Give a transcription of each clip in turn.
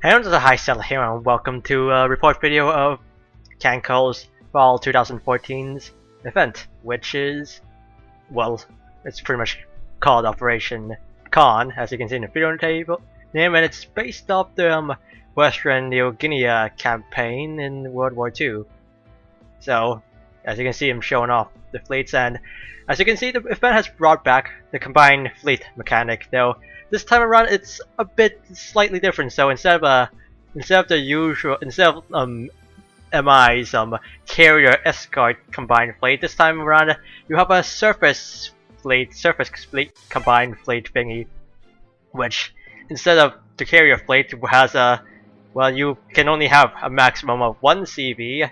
Hello, this is HighZealot here, and welcome to a report video of Kancolle's Fall 2014's event, which is, well, it's pretty much called Operation Kon, as you can see in the video table name, and it's based off the Western New Guinea campaign in World War II. So, as you can see, I'm showing off the fleets, and as you can see, the event has brought back the combined fleet mechanic, though this time around it's a bit slightly different. So instead of MI's carrier escort combined fleet, this time around you have a surface fleet combined fleet thingy, which instead of the carrier fleet has you can only have a maximum of 1 CV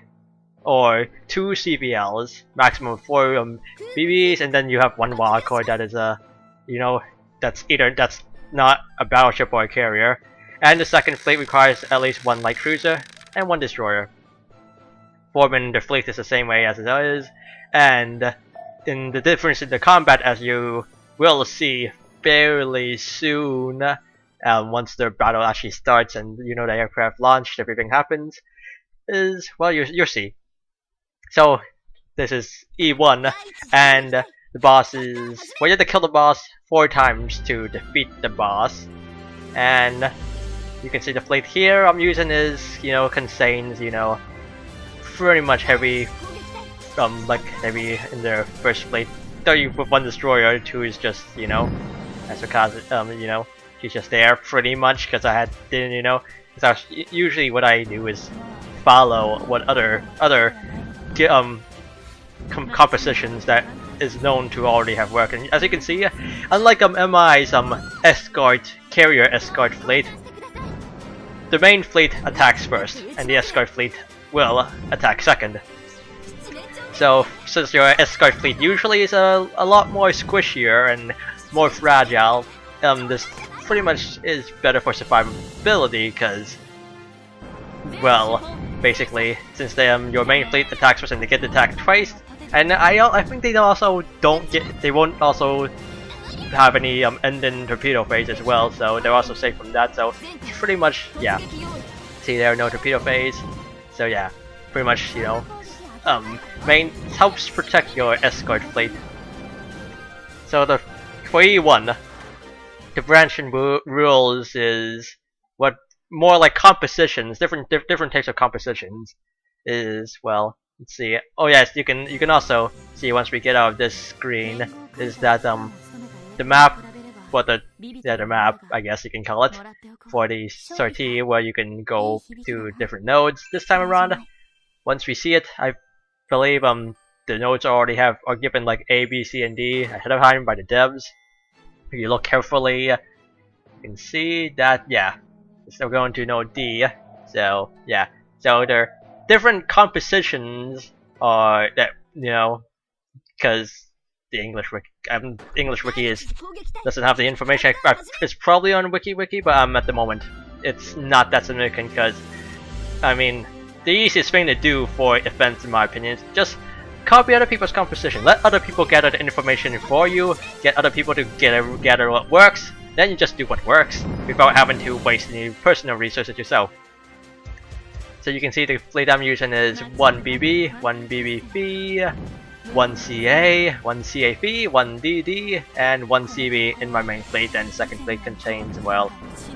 or 2 CVLs, maximum of 4 BBs, and then you have 1 wildcard that is that's not a battleship or a carrier, and the second fleet requires at least 1 light cruiser and 1 destroyer. Forming the fleet is the same way as it is, and in the difference in the combat, as you will see fairly soon, once the battle actually starts and the aircraft launched, everything happens, is, well, you'll see. So this is E-1, and the boss is, well, you have to kill the boss 4 times to defeat the boss. And you can see the fleet here I'm using is, contains, pretty much heavy, heavy in their first fleet. 30 with 1 destroyer, 2 is just, as because she's just there pretty much because I had, because usually what I do is follow what other compositions that is known to already have worked. And as you can see, unlike MI's carrier escort fleet, the main fleet attacks first, and the escort fleet will attack second. So since your escort fleet usually is a lot more squishier and more fragile, this pretty much is better for survivability because, well, basically, since your main fleet attacks first and they get attacked twice, and I think they won't also have any ending torpedo phase as well, so they're also safe from that. So pretty much, yeah. See, there are no torpedo phase, so yeah, pretty much, main helps protect your escort fleet. So for E1, the branching rules is what more like compositions, different types of compositions is, well, let's see. Oh yes, you can also see once we get out of this screen is that the map, the map, I guess you can call it, for the sortie, where you can go to different nodes. This time around, once we see it, I believe the nodes are given like A, B, C, and D ahead of time by the devs. If you look carefully, you can see that, yeah, it's still going to node D. So yeah, so there different compositions are that, because the English wiki doesn't have the information. It's probably on wiki, but at the moment it's not that significant because, I mean, the easiest thing to do for events, in my opinion, is just copy other people's composition. Let other people gather the information for you. Get other people to gather what works. Then you just do what works without having to waste any personal resources yourself. So you can see the fleet I'm using is 1 BB, 1 BBP, 1 CA, 1 CAP, 1 DD, and 1 CB in my main fleet, and second fleet contains, well,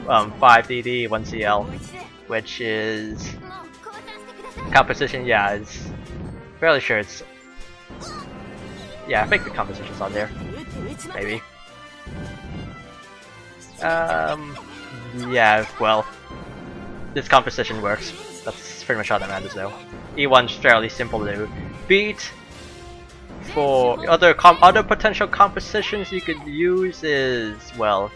5 DD, 1 CL, which is composition, yeah, it's fairly sure it's, yeah, I think the composition's on there, maybe. Yeah, well, this composition works. That's pretty much all that matters though. E1's fairly simple to beat. For other potential compositions you could use is, well,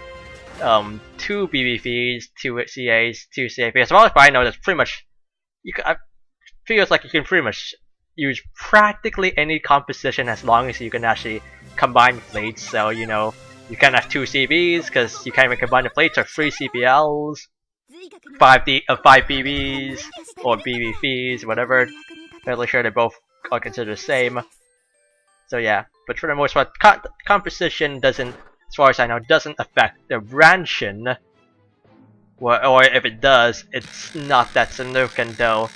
2 BBVs, 2 CAs, 2 CAPs. As far as I know, that's pretty much, I feels like you can pretty much use practically any composition as long as you can actually combine fleets. So you can have 2 CBs because you can't even combine the fleets, or 3 CBLs, 5 BBs or BBVs, whatever. Fairly sure they both are considered the same. So yeah, but for the most part, composition doesn't, as far as I know, doesn't affect the branching Well, or if it does, it's not that significant though.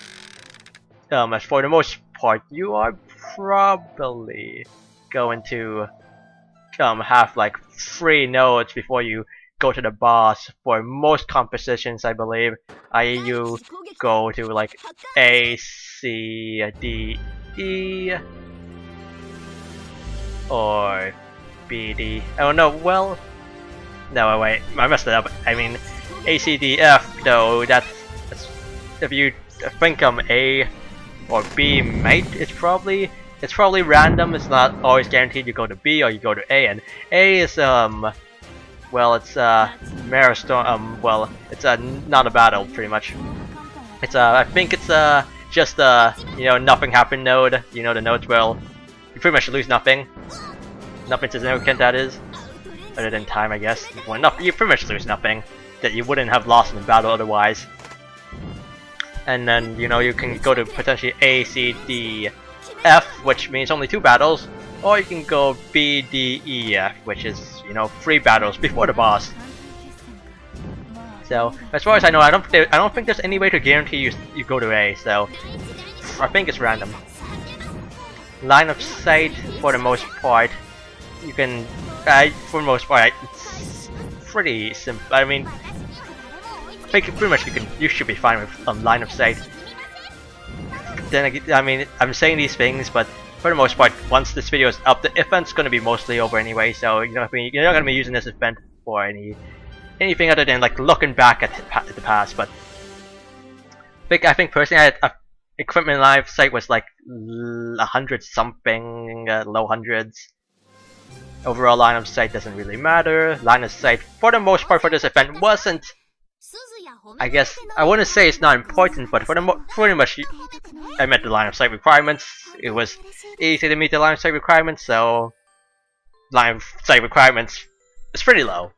As for the most part, you are probably going to have like 3 nodes before you go to the boss for most compositions, I believe. I.e. you go to like A, C, D, E, or B, D. Oh no, well, no, wait, I messed it up. I mean, A, C, D, F, though, that's if you think A or B might, it's probably random. It's not always guaranteed you go to B or you go to A, and A is well, it's Maristorm. Well, it's not a battle pretty much. It's I think it's just you know, nothing happened node. You know, the nodes where you pretty much lose nothing. Nothing significant, that is, other than time, I guess. Well, you pretty much lose nothing that you wouldn't have lost in the battle otherwise. And then, you know, you can go to potentially A, C, D, F, which means only 2 battles, or you can go B, D, E, F, which is, you know, 3 battles before the boss. So, as far as I know, I don't think there's any way to guarantee you go to A. So, I think it's random. Line of sight, for the most part, you can, for the most part, it's pretty simple. I mean, pretty much you should be fine with line of sight. Then again, I mean, I'm saying these things, but for the most part, once this video is up, the event's gonna be mostly over anyway. So you're not gonna be using this event for anything other than like looking back at the past. But I think personally, equipment line of sight was like 100 something, low hundreds. Overall line of sight doesn't really matter. Line of sight, for the most part, for this event wasn't. I guess I wouldn't say it's not important, but for pretty much, I met the line of sight requirements. It was easy to meet the line of sight requirements, so line of sight requirements is pretty low.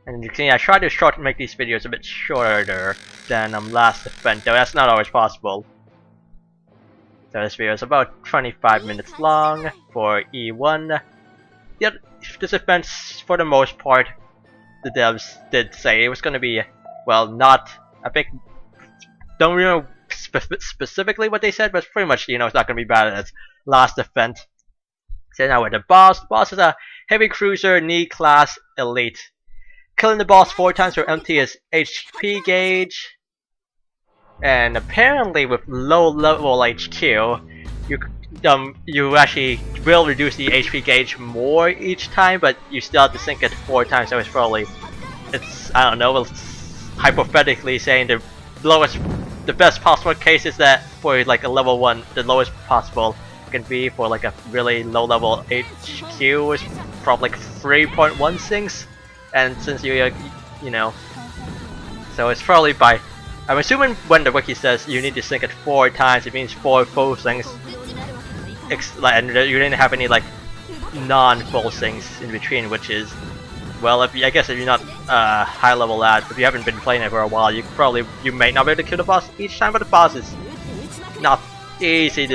And you can see I try to make these videos a bit shorter than last event, though that's not always possible. So this video is about 25 minutes long for E-1. Yet this event, for the most part, the devs did say it was going to be, well, not, I think, don't remember specifically what they said, but pretty much, you know, it's not going to be bad as last event. So now we're the boss. The boss is a heavy cruiser, knee class elite. Killing the boss 4 times will empty his HP gauge. And apparently with low level HQ, you actually will reduce the HP gauge more each time, but you still have to sink it 4 times. So it's probably, I don't know, it's hypothetically saying the best possible case is that for like a level 1, the lowest possible can be for like a really low level HQ is probably like 3.1 sinks, and since you know, so it's probably by, I'm assuming when the wiki says you need to sink it 4 times, it means 4 full sinks. And you didn't have any like non-full sinks in between, which is, well, I guess if you're not high level lad, if you haven't been playing it for a while, you may not be able to kill the boss each time, but the boss is not easy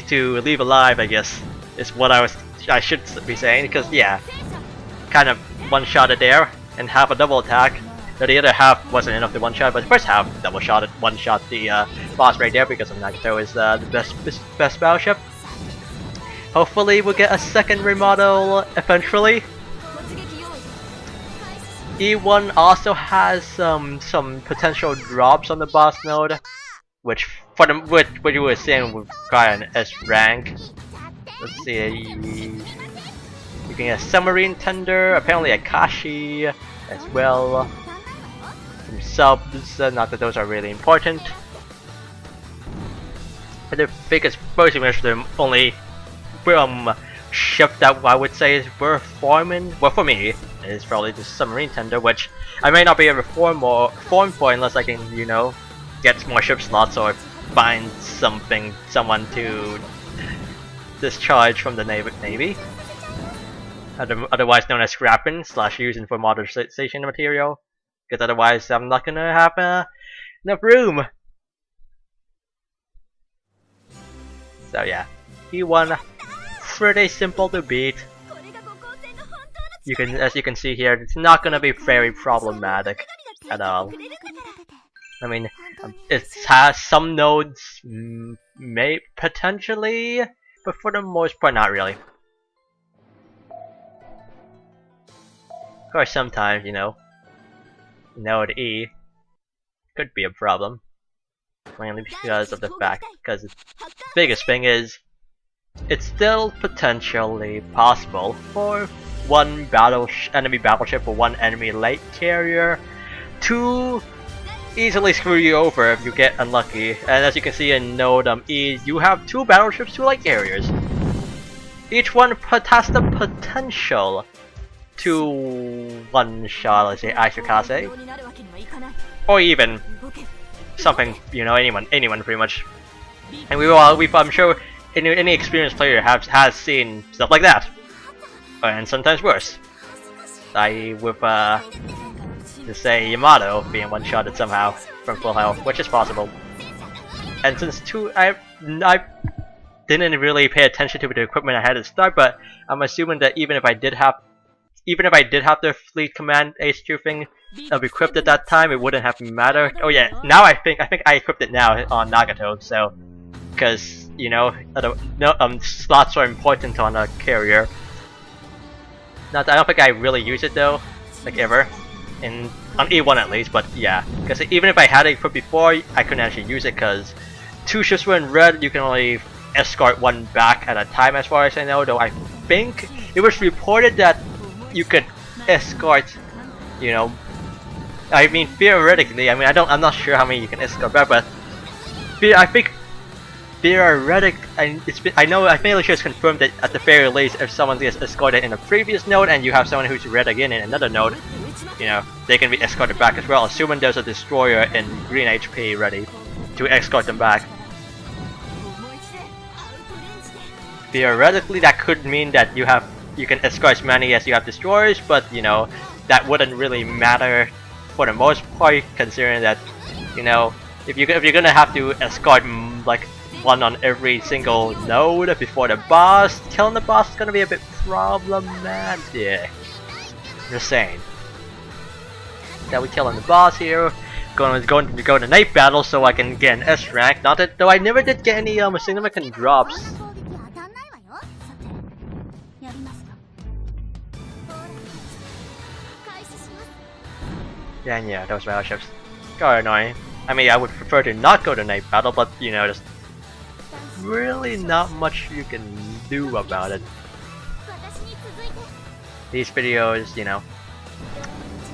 to leave alive, I guess, is what I should be saying, because yeah, kind of one-shotted there and have a double attack. The other half wasn't enough to one-shot, but the first half one-shot the boss right there because of Nagato is the best battleship. Hopefully we'll get a second remodel eventually. E-1 also has some potential drops on the boss node, which what you were saying would require an S rank. Let's see, you can get a submarine tender, apparently a Kashi as well. Some subs, not that those are really important. I think it's pretty much the only ship that I would say is worth farming. Well, for me, is probably the submarine tender, which I may not be able to farm for unless I can, you know, get more ship slots or find someone to discharge from the Navy. Otherwise known as scrapping / using for modernization material. Because otherwise I'm not gonna have enough room. So yeah, E-1, pretty simple to beat. as you can see here, it's not gonna be very problematic at all. I mean, it has some nodes, may potentially, but for the most part, not really. Of course, sometimes, you know, node E could be a problem, mainly because of the fact, because the biggest thing is, it's still potentially possible for one enemy battleship or one enemy light carrier to easily screw you over if you get unlucky. And as you can see in node E, you have 2 battleships, 2 light carriers. Each one has the potential to one-shot, let's say, Ashikaze, or even something, you know, anyone pretty much. And I'm sure any experienced player has seen stuff like that, and sometimes worse. With let's say Yamato being one-shotted somehow from full health, which is possible. And since I didn't really pay attention to the equipment I had at the start, but I'm assuming that even if I did have the fleet command HQ thing equipped at that time, it wouldn't have mattered. Oh yeah, now I think I equipped it now on Nagato, so because you know slots are important on a carrier. I don't think I really use it though, like ever, on E-1 at least. But yeah, because even if I had it equipped before, I couldn't actually use it because 2 ships were in red. You can only escort 1 back at a time, as far as I know. Though I think it was reported that you could escort, you know, I mean theoretically. I mean I'm not sure how many you can escort back, but I think theoretic, I think it's confirmed that at the very least, if someone gets escorted in a previous node and you have someone who's red again in another node, you know, they can be escorted back as well, assuming there's a destroyer in green HP ready to escort them back. Theoretically, that could mean that you can escort as many as you have destroyers, but you know, that wouldn't really matter for the most part, considering that, you know, if you're gonna have to escort like 1 on every single node before the boss, killing the boss is gonna be a bit problematic. Just saying. That we killing the boss here. Going to go to night battle so I can get an S rank. Not that though I never did get any significant drops. And yeah, those battleships are annoying. I mean, I would prefer to not go to night battle, but you know, just really not much you can do about it. These videos, you know,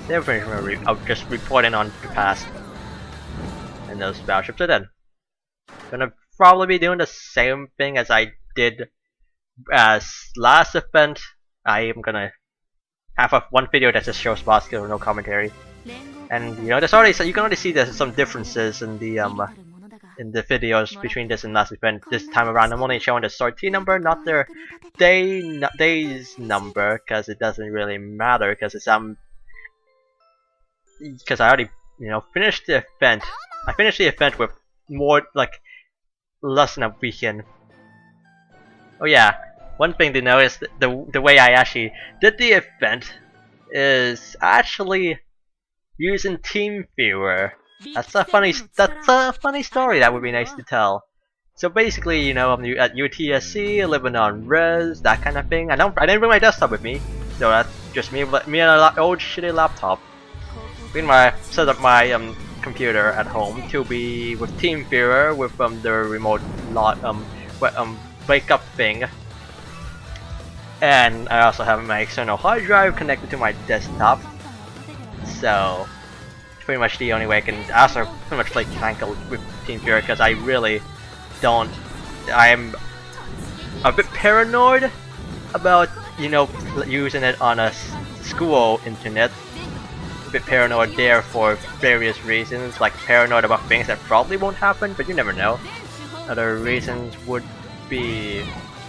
they're just reporting on the past, and those battleships are dead. Gonna probably be doing the same thing as I did as last event. I am gonna have one video that just shows boss kill with no commentary, and you know, you can already see there's some differences in the videos between this and last event. This time around, I'm only showing the sortie number, not their days number, because it doesn't really matter. Because it's because I already, you know, finished the event. I finished the event with less than a weekend. Oh yeah, one thing to notice, the way I actually did the event is actually using TeamViewer. That's a funny story that would be nice to tell. So basically, you know, I'm at UTSC, living on res, that kind of thing. I didn't bring my desktop with me, so that's just me and an old shitty laptop. I set up my computer at home to be with TeamViewer with the remote wake up thing, and I also have my external hard drive connected to my desktop. So it's pretty much the only way I can also pretty much play Kancolle with TeamViewer, because I really don't. I am a bit paranoid about, you know, using it on a school internet. Bit paranoid there for various reasons, like paranoid about things that probably won't happen, but you never know. Other reasons would be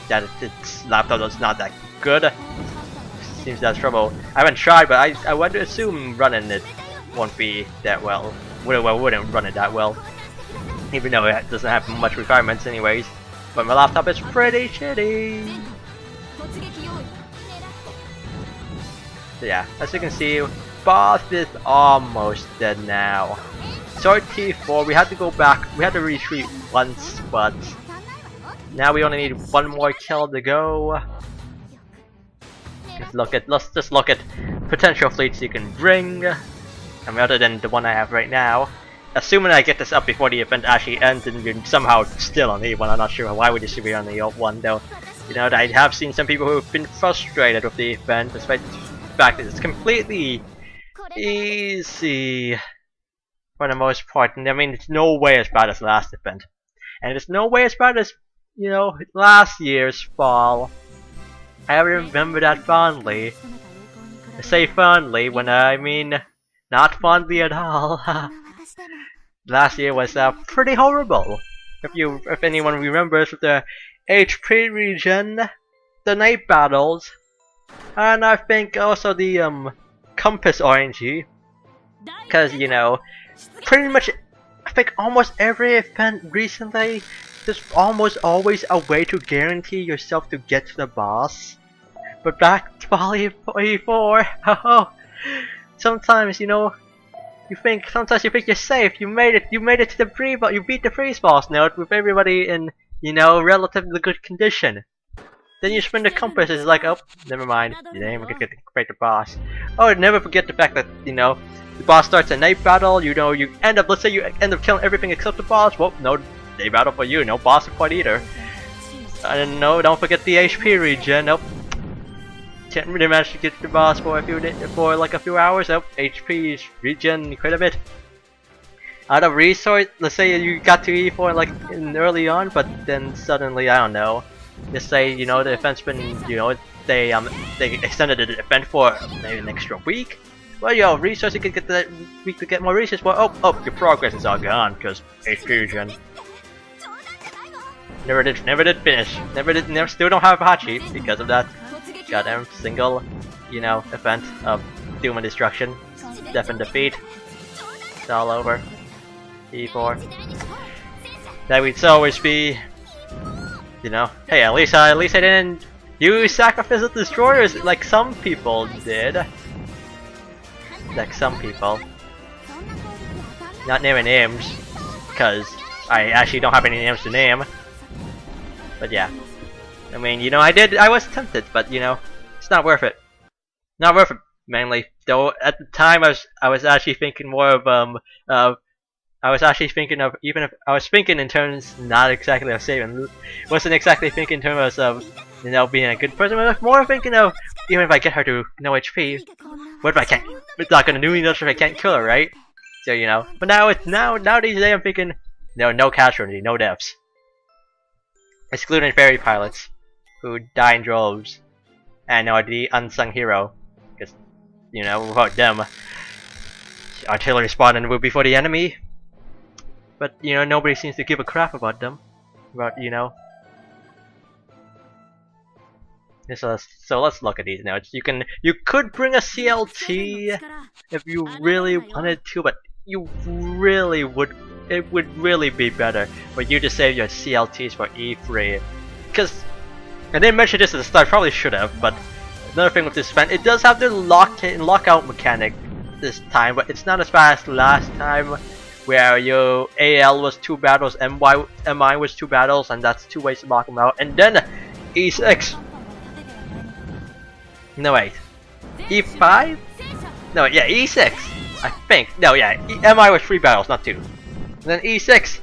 that its laptop is not that good. Seems to have trouble. I haven't tried, but I would assume running it won't be that well. Wouldn't run it that well, even though it doesn't have much requirements anyways. But my laptop is pretty shitty. So yeah, as you can see, boss is almost dead now. Sword T4, we had to go back, we had to retreat once, but now we only need one more kill to go. Let's just look at potential fleets you can bring. I mean, other than the one I have right now. Assuming I get this up before the event actually ends and you're somehow still on E-1, I'm not sure why would you still be on the E-1 though. You know, I have seen some people who have been frustrated with the event, despite the fact that it's completely easy for the most part. And I mean, it's no way as bad as last event. And it's no way as bad as, you know, last year's fall. I remember that fondly. I say fondly when I mean not fondly at all. Last year was pretty horrible. If anyone remembers the HP region, the night battles, and I think also the compass RNG, because you know, pretty much I think almost every event recently, there's almost always a way to guarantee yourself to get to the boss. But back to E4, sometimes you know, sometimes you think you're safe. You made it to the pre-boss. You beat the freeze boss node with everybody in, you know, relatively good condition. Then you spin the compass. It's like, oh, never mind. You didn't even get to fight the boss. Oh, never forget the fact that you know the boss starts a night battle. You know, you end up. Let's say you end up killing everything except the boss. Well, no night battle for you. No boss fight either. And no, don't forget the HP regen. Nope. Can't really manage to get the boss for like a few hours. Oh, HP regen quite a bit. Out of resource, let's say you got to E4 like early on, but then suddenly I don't know. Let's say you know the event's been, you know, they extended the event for maybe an extra week. Well, yo, resource you can get that week to get more resources. Well, oh, your progress is all gone because HP regen. Never did finish. Still don't have Hachi because of that. Goddamn single, you know, event of doom and destruction, death and defeat. It's all over. E4. That would always be, you know. Hey, at least I didn't use sacrificial destroyers like some people did. Like some people. Not naming names, because I actually don't have any names to name. But yeah. I mean, you know, I was tempted, but you know, it's not worth it. Not worth it, mainly. Though at the time I was actually thinking more of I was actually thinking of, even if I was thinking in terms not exactly of saving, wasn't exactly thinking in terms of, you know, being a good person. I was more thinking of, even if I get her to no HP, what if I can't? It's not gonna do anything if I can't kill her, right? So you know. But now these days I'm thinking, no casualty, no deaths, excluding fairy pilots who die in droves, and are the unsung hero, because you know, without them, artillery spawning would be for the enemy. But you know, nobody seems to give a crap about them. About, you know. So let's look at these now. You could bring a CLT if you really wanted to, but you really would. It would really be better for you to save your CLTs for E3, because. I didn't mention this at the start, probably should have, but another thing with this event, it does have the lockout mechanic this time, but it's not as fast as last time, where your AL was 2 battles, MI was 2 battles, and that's 2 ways to lock them out, and then E6. No wait, E5? No, yeah, E6. I think. No, yeah, MI was 3 battles, not 2. And then E6.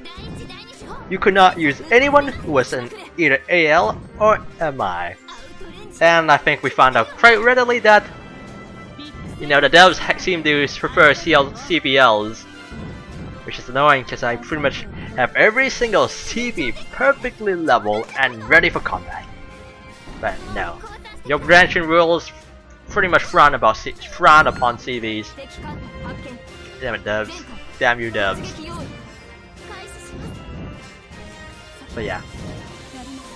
You could not use anyone who was in either AL or MI. And I think we found out quite readily that, you know, the devs seem to prefer CBLs, which is annoying because I pretty much have every single CB perfectly level and ready for combat. But no, your branching rules pretty much frown upon CVs. Damn it, devs. Damn you, devs. But yeah,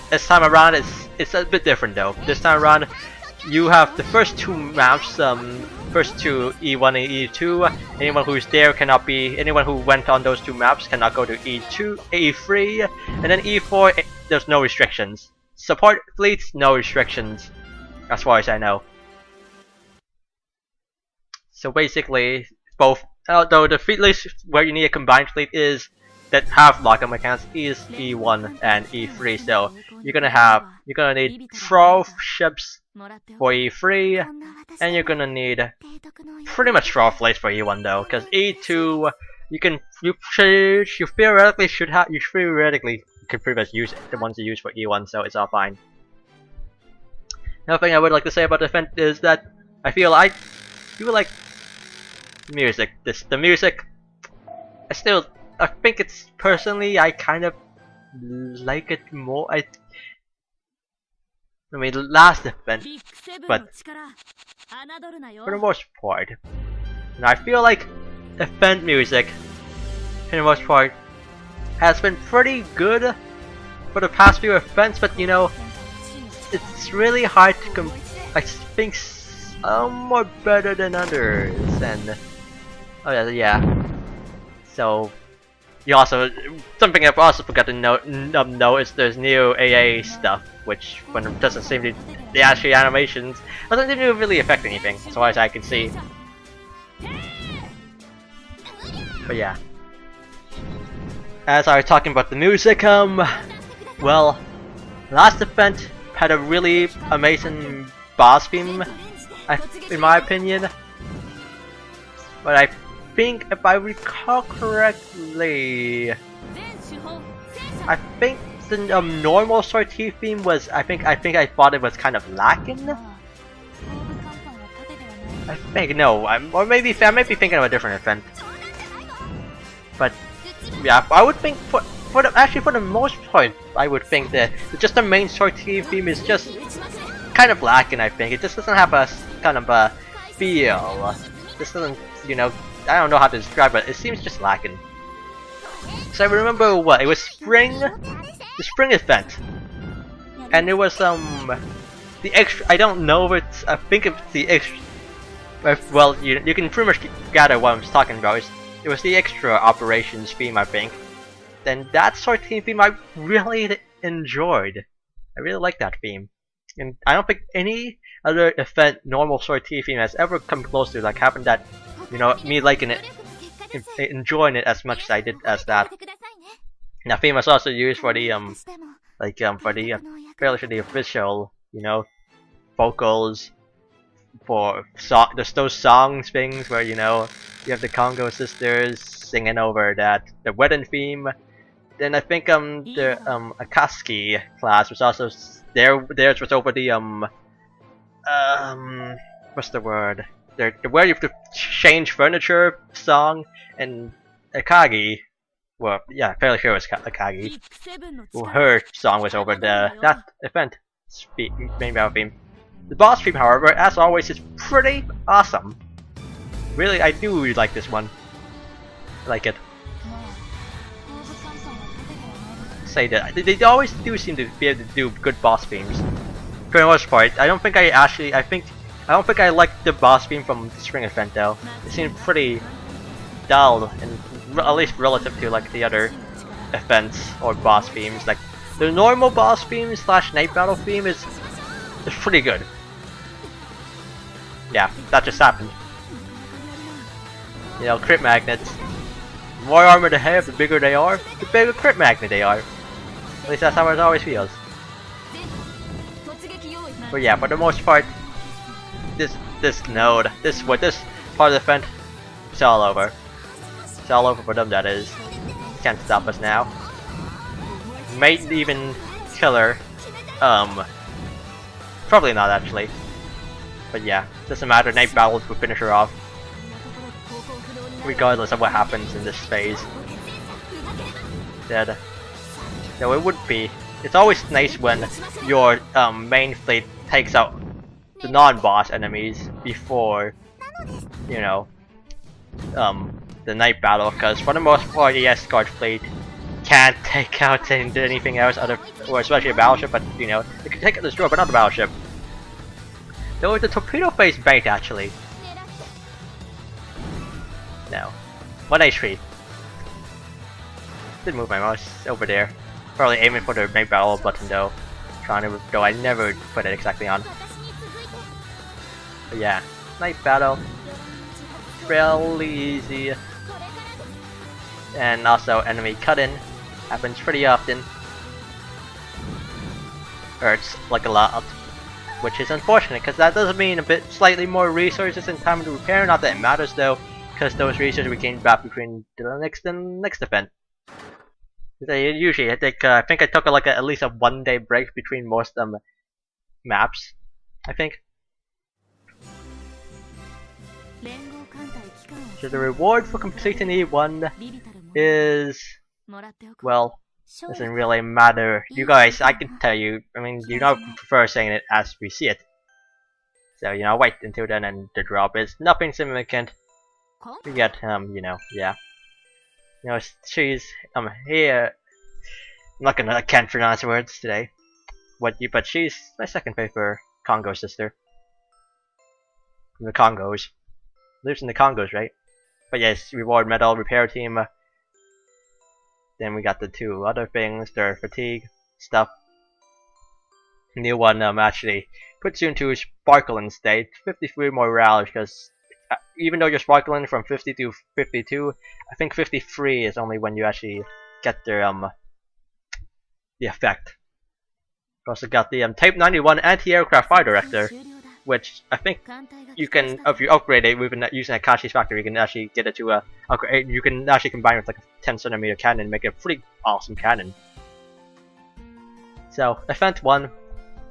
this time around it's a bit different though. This time around, you have the first 2 maps, first 2 E1 and E2. Anyone who's there cannot be. Anyone who went on those 2 maps cannot go to E2, E3, and then E4. There's no restrictions. Support fleets, no restrictions, as far as I know. So basically, both, although the fleet list where you need a combined fleet is that have lockup mechanics is E1 and E3. So you're gonna need 12 ships for E3, and you're gonna need pretty much 12 fleets for E1 though, because E2 you theoretically could pretty much use the ones you use for E1, so it's all fine. Another thing I would like to say about the event is that I feel like music. The music. I think it's personally I kind of like it more. I mean, the last event, but for the most part, and I feel like event music, for the most part, has been pretty good for the past few events. But you know, it's really hard to I think some are better than others, and oh yeah. So you also something I've also forgot to know is there's new AA stuff, which when it doesn't seem to the actual animations doesn't seem to really affect anything as far as I can see. But yeah, as I was talking about the music, well, last event had a really amazing boss theme, in my opinion. But I think if I recall correctly, I think the normal sortie theme was I thought it was kind of lacking. I think no, I may be thinking of a different event. But yeah, I would think for the most part, I would think that just the main sortie theme is just kind of lacking. I think it just doesn't have a kind of a feel. This doesn't, you know, I don't know how to describe it. It seems just lacking. So I remember what it was the spring event, and it was the extra. I don't know if it's. I think it's the extra. Well, you can pretty much gather what I'm talking about. It was the extra operations theme, I think. Then that sort of theme I really enjoyed. I really like that theme, and I don't think any other event normal sortie theme has ever come close to like having that. You know, me liking it, enjoying it as much as I did as that. That theme was also used for the fairly the official, you know, vocals for those songs things where you know you have the Congo sisters singing over the wedding theme. Then I think the Akaski class was also theirs was over the what's the word? The where you have to change furniture song, and Akagi, well, yeah, fairly sure it was Akagi. Well, her song was over that event main battle theme. The boss theme, however, as always, is pretty awesome. Really, I do like this one. I like it. Say that they always do seem to be able to do good boss themes. For the most part, I don't think I liked the boss theme from the spring event though. It seemed pretty dull, and at least relative to like the other events or boss themes. Like the normal boss theme / night battle theme is pretty good. Yeah, that just happened. You know, crit magnets. The more armor they have, the bigger they are, the bigger crit magnet they are. At least that's how it always feels. But yeah, for the most part, this part of the event, it's all over. It's all over for them, that is. Can't stop us now. Might even kill her. Probably not actually. But yeah, doesn't matter, night battles will finish her off. Regardless of what happens in this phase. Dead. No, it would be. It's always nice when your main fleet takes out the non-boss enemies before, you know, the night battle, because for the most part the escort fleet can't take out anything else or especially a battleship, but you know, it can take out the destroyer but not the battleship. Though the torpedo phase bait actually. No. 1 HP. Didn't move my mouse over there. Probably aiming for the night battle button though. Though I never put it exactly on. But yeah, night battle. fairly easy. And also enemy cut-in happens pretty often. Hurts like a lot, which is unfortunate because that does mean a bit slightly more resources and time to repair. Not that it matters though, because those resources we gained back between the next event. Usually I think I took like at least a 1-day break between most maps. I think. So the reward for completing E-1 is, well, doesn't really matter. You guys, I can tell you, I mean, you know, I prefer saying it as we see it. So, you know, wait until then, and the drop is nothing significant. We get, you know, yeah. You know, she's, here. I can't pronounce words today. But she's my second favorite Congo sister. From the Congos. Lives in the Congos, right? But yes, reward medal, repair team. Then we got the 2 other things, their fatigue stuff. New one actually puts you into sparkling state, 53 morale, because even though you're sparkling from 50 to 52, I think 53 is only when you actually get their the effect. Also got the Type 91 anti-aircraft fire director, which I think you can, if you upgrade it with using Akashi's factor, you can actually get it to a upgrade. You can actually combine it with like a 10cm cannon and make it a pretty awesome cannon. So event 1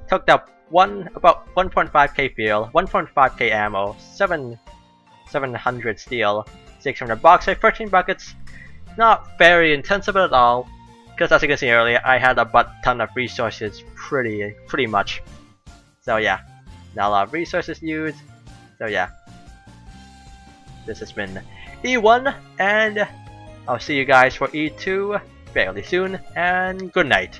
took up about 1.5k fuel, 1.5k ammo, 700 steel, 600 bauxite, 13 buckets. Not very intensive at all, because as you can see earlier, I had a ton of resources pretty much. So yeah, not a lot of resources used. So yeah, this has been E1, and I'll see you guys for E2 fairly soon, and good night.